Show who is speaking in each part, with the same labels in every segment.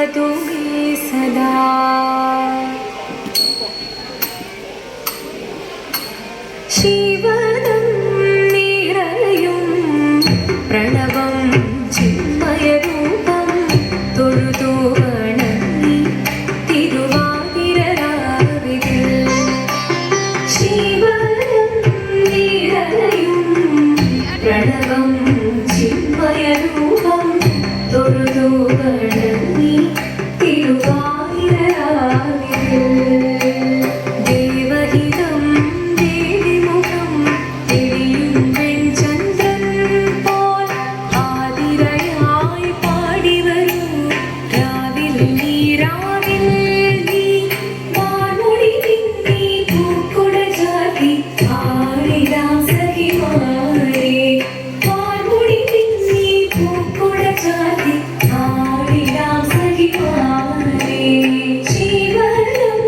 Speaker 1: पावतु मे सदा। शिवनं निरयुं प्रणवं चिन्मयरूपं തൊഴുതു വണങ്ങി തിരുവാതിരരാവിതിൽ. ശിവനം നിറയും പ്രണവം ചിന്മയരൂപം തൊഴുതു വണങ്ങി തിരുവാതിരരാവിതിൽ. ദേവഹിതം ദേവിമുഖം തെളിയും വെൺചന്ദ്രൻ പോൽ ആതിരയായി പാടിവരൂ രാവിൽ നീ വാൻമൊഴി നിന്നീ പൂക്കുട ചാർത്തി ആടിടാം സഖിമാരേ. വാൻമൊഴി നിന്നീ പൂക്കുട ചാർത്തി ആടിടാം സഖിമാരേ. ശിവനം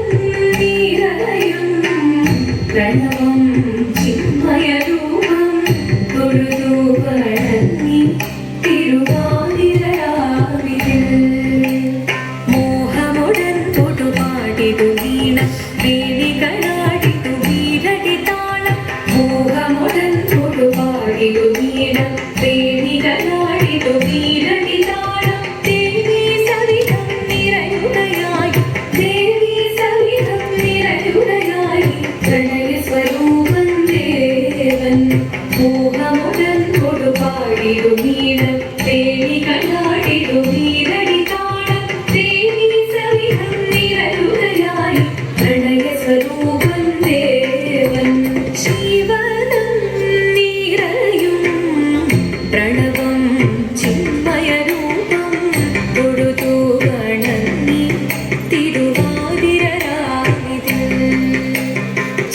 Speaker 1: നിറയും പ്രണവം ചിന്മയരൂപം തൊഴുതു വണങ്ങി തിരുവാതിരരാവിതിൽ. മോഹമുടൻ തൊടുപാടിതു വീണ വേണികളാടിതു വീരടി താളം. മോഹമുടൻ തൊടുപാടിതു വീണ വേണികളാടിതു വീരടി താളം. ദേവി സവിധം നിറയുകയായി ദേവി സവിധം നിറയുകയായി പ്രണയ സ്വരൂപൻ ദേവൻ. മോഹമുടൻ തൊടുപാടിതു വീണ വേണികളാടിതു വീരടി താളം. ദേവി സവിധം നിറയുകയായി പ്രണയ സ്വരൂപൻ ദേവൻ. ശിവനം നിറയും പ്രണവം ചിന്മയരൂപം തൊഴുതു വണങ്ങി തിരുവാതിരരാവിതിൽ.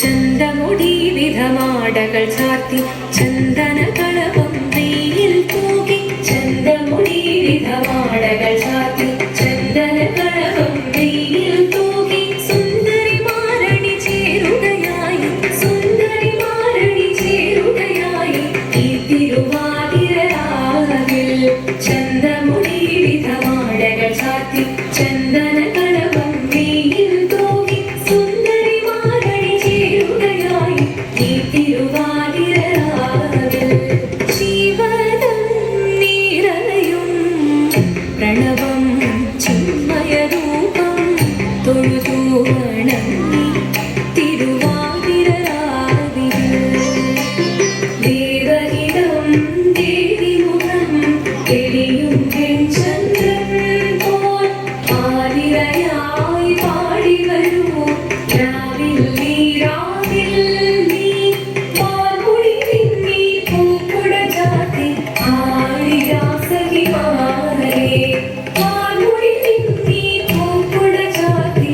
Speaker 1: ചന്തമുടി വിധമാടകൾ ചാർത്തി ചന്ദനകളവം വെയിൽ തൂകി. ചന്തമുടി വിധമാടകൾ ചാർത്തി ചന്ദനകളവം വെയിൽ തൂകി. സുന്ദരിമാരണി ചേരുകയായി സുന്ദരിമാരണി ചേരുകയായി ഈ തിരുവാതിരരാവിൽ. ചന്തമുടി വിധമാടകൾ ചാർത്തി ചന്ദനകളവം വെയിൽ തൂകി. സുന്ദരിമാരണി ചേരുകയായി ഈ തിരുവാതിരരാവിൽ. ശിവനം നിറയും പ്രണവം ചിന്മയരൂപം തൊഴുതു വണങ്ങി തിരുവാതിരരാവിതിൽ. ദേവഹിതം ദേവിമുഖം തെളിയും വെൺചന്ദ്രൻ പോൽ ആതിരയായി പാടിവരൂ രാവിൽ നീ വാൻമൊഴി നിന്നീ പൂക്കുട ചാർത്തി ആടിടാം സഖിമാരേ. വാൻമൊഴി നിന്നീ പൂക്കുട ചാർത്തി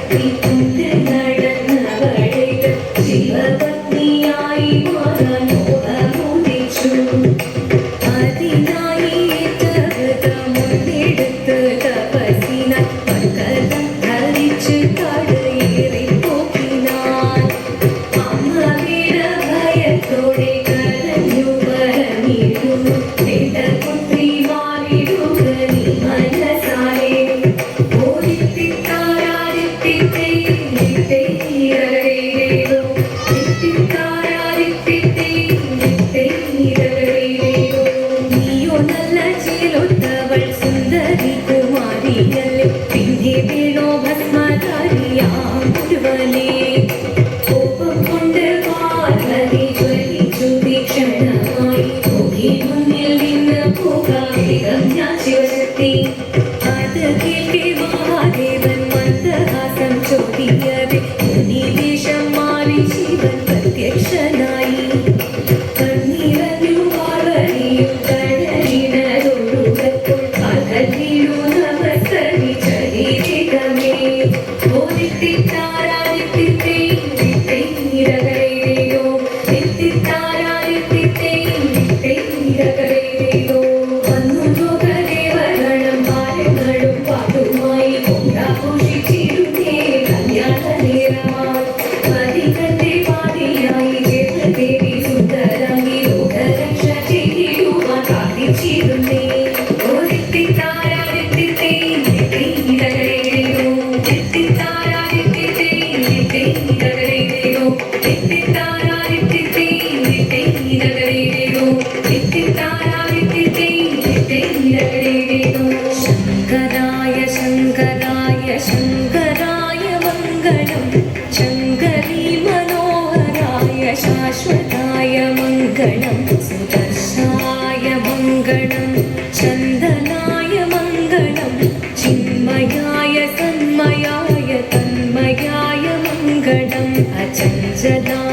Speaker 1: ശക്തികൊണ്ട് നടന്നവളെ ശിവപത്നിയായി മാറാൻ മോഹമുദിച്ചു. അതിനായി മുന്നെടുത്ത് തപസ്സിനാൽ പർവ്വതം ധരിച്ച് കടയേറി പോക്കിനാൻ. അമ്മ വീണ ഭയത്തോടെ കരഞ്ഞു പറഞ്ഞിരുന്നു, പുത്രി മാറിടുക നീ മനസാലെ. നീയോ നല്ല ചേലൊത്തവൾ സുന്ദരി കുമാരിയല്ലേ, പിന്നെ വേണോ ഭസ്മധാരിയാം മുഴുവനെ. കോപം കൊണ്ട് പാർവതി ജ്വലിച്ചു തീക്ഷണമായി, നോക്കി മുന്നിൽ നിന്ന് പോകാം ഞാൻ ശിവശക്തി. അത് കേൾക്കെ മഹാദേവൻ മന്ദഹാസം ചോദിയവേ മുനിവേഷം മാറി ശിവൻ പ്രത്യക്ഷനായി. കണ്ണീരഞ്ഞു പാർവതിയും കടലിനതൊഴുകപ്പോൾ അകലിടു നമസ്കരി ചരിതമേ. വന്നു ലോകദേവഗണം ഭാരങ്ങളും പാട്ടുമായി കൊണ്ടാഘോഷിച്ചിരുന്നേ കല്യാണനേരമായി. പതികന്റെ പാതിയായി ദേവി സുന്ദരാംഗി ലോകരക്ഷ ചെയ്തിടുവാൻ പ്രാർത്ഥിച്ചിരുന്നേ. ശങ്കരായ ശങ്കരായ ശങ്കരായ മംഗളം, ശങ്കരീ മനോഹരായ ശാശ്വതായ മംഗളം, സുദർശായ മംഗളം, ചന്ദനായ മംഗളം, ചിന്മയായ സന്മയായ തന്മയായ മംഗളം, അചഞ്ചലായ